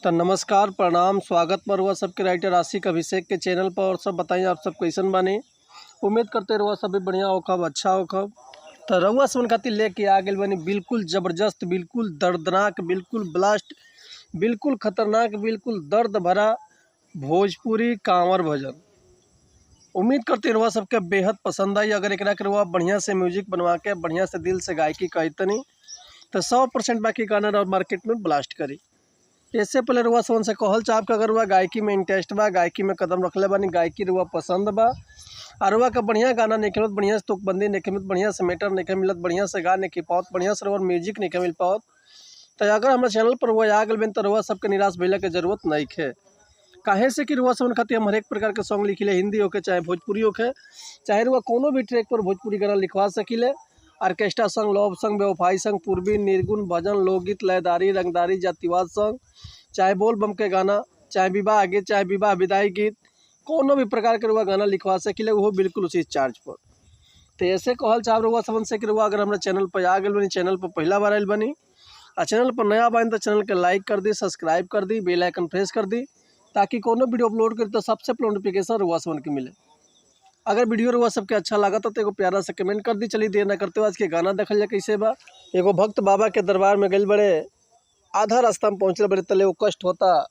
तो नमस्कार प्रणाम स्वागत पर हुआ सबके राइटर आशिक अभिषेक के चैनल पर। और सब बताइए आप सब कैसन बानी। उम्मीद करते रहुआ सब भी बढ़िया होखब, अच्छा होखब। तो रहुआ सब खातिर लेके आ गए बनी बिल्कुल ज़बरदस्त, बिल्कुल दर्दनाक, बिल्कुल ब्लास्ट, बिल्कुल खतरनाक, बिल्कुल दर्द भरा भोजपुरी कांवर भजन। उम्मीद करते रहुआ सबके बेहद पसंद आई। अगर एकरा के रहुआ बढ़िया से म्यूजिक बनवा के बढ़िया से दिल से गायकी कहतनी तो 100% बाकी गाना और मार्केट में ब्लास्ट करी। इससे पहले रुआ सोन से कहल चाह के अगर रुआ गायकी में इंटरेस्ट बा, गायकी में कदम रखले बानी, गायकी रुआ पसंद बा और रुआ का बढ़िया गाना नहीं मिलत, बढ़िया से तुकबंदी नहीं मिलत, बढ़िया से मीटर नहीं मिलत, बढ़िया से गा नहीं पाओत, बढ़िया से रुआ म्यूजिक नहीं मिल पाओत, तो अगर हमारे चैनल पर रुआ आ गए तो रुआ सबके निराश भइले के जरूरत नहीं है। काहे से कि रुआ सब खातिर हम हर एक प्रकार के सॉन्ग लिखिले, हिंदी होके चाहे भोजपुरी होके, चाहे रुआ कोनो भी ट्रैक पर भोजपुरी गाना लिखवा सकिले। ऑर्केस्ट्रा संग, लव संग, बेवफाई संग, पूर्वी, निर्गुण, भजन, लोकगीत, लयदारी, रंगदारी, जातिवाद संग, चाहे बोल बम के गाना, चाहे विवाह गीत, चाहे विवाह विदाई गीत, कोनो भी प्रकार के रुआ गाना लिखवा सकिले, वो बिल्कुल उसी चार्ज पर। तो ऐसे कहल चाह रुआ समझ से कि रुआ अगर हमारे चैनल पर आ गए बनी, चैनल पर पहला बार आयल बनी और चैनल पर नया बनी तो चैनल के लाइक कर दी, सब्सक्राइब कर दी, बेल आइकन प्रेस कर दी ताकि कोनो वीडियो अपलोड करी तो सबसे पहले नोटिफिकेशन रुआ समझ के मिले। अगर वीडियो रुआ सबके अच्छा लगा तो एगो प्यारा सा कमेंट कर दी। चलिए देर ना करते हुए आज के गाना देखल जाए कैसे बा। एगो भक्त बाबा के दरबार में गए बड़े, आधा रास्ता में पहुँचल बड़े, तले वो कष्ट होता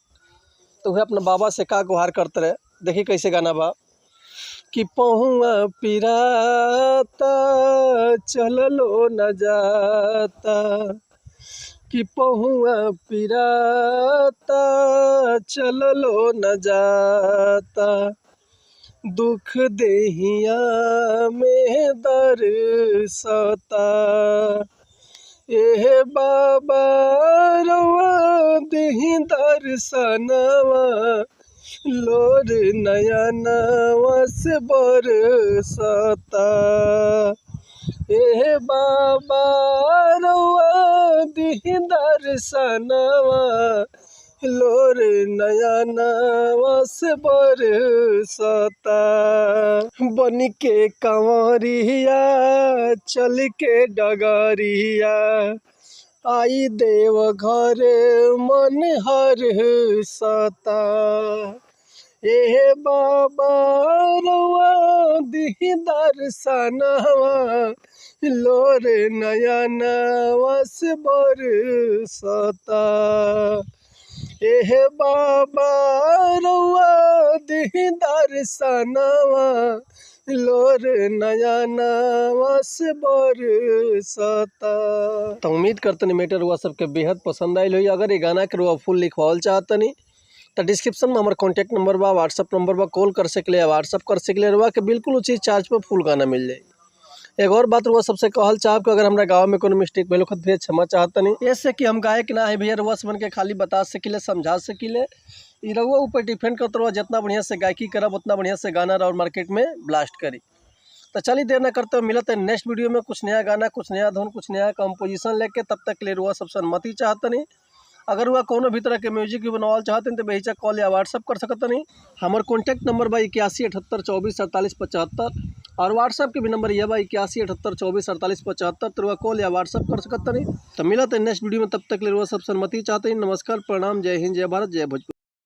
तो वह अपना बाबा से का गुहार करते रहे। देखिए कैसे गाना बा कि पहुआ पिराता चललो न जाता, कि पहुआ पिराता चललो न जाता, दुख देहिया में दरसता, एहे बाबा रवा देहि दर्शनवा, लोर नयनवा से बरसता, एहे बाबा रवा देहि दर्शनवा, लोर नयनवा से बरसता, बन के कंवरिया चल के डगरिया, आई देव घर मन हर्षता, एहे बाबा रवा दिहि दर्शनवा, लोर नयनवा से बरसता, एहे बाबा रवा दिहि दर्शनवा, लोर नयनवा से बरसता। तो उम्मीद करतनी मैटर हुआ सबके बेहद पसंद आयल हुई। अगर ये गाना के रुआ फुल लिखवाल चाहतनी तो डिस्क्रिप्शन में हमारा कॉन्टैक्ट नंबर बा, व्हाट्सअप नंबर बा, कॉल कर सकले, व्हाट्सअप कर सकले, रुआ के बिल्कुल उसी चार्ज पर फुल गाना मिल जाए। एक और बात रुआ सबसे कहल चाह कि अगर हमारे गाँव में कोनो मिस्टेक भइल होखत भैया क्षमा चाहतनी। ऐसे कि हम गायक ना है भैया, रुआ समझ के खाली बता सकिले, समझा सकिले। ई रुआ ऊपर डिपेंड करते रुआ जितना बढ़िया से गायकी करब उतना बढ़िया से गाना और मार्केट में ब्लास्ट करी। तो चलिए देर ना करते हुए मिलते हैं नेक्स्ट वीडियो में कुछ नया गाना, कुछ नया धुन, कुछ नया कंपोजिशन लेके। तब तक के लिए रुआ सबसे अनुमति चाहतनी। अगर वह कोनो भी तरह के म्यूजिक भी बनवाल चाहते तो बेहिचक कॉल या व्हाट्सअप कर सकते नहीं। हमारे कॉन्टैक्ट नंबर बा 8178244875 और व्हाट्सअप के भी नंबर यह बा 8178244875। तो वह कॉल या व्हाट्सअप कर सकते नहीं। तो मिलते हैं नेक्स्ट वीडियो में, तब तक ले रुआ सबसे अनुमति चाहते हैं। नमस्कार प्रणाम, जय हिंद, जय भारत, जय भोजपुर।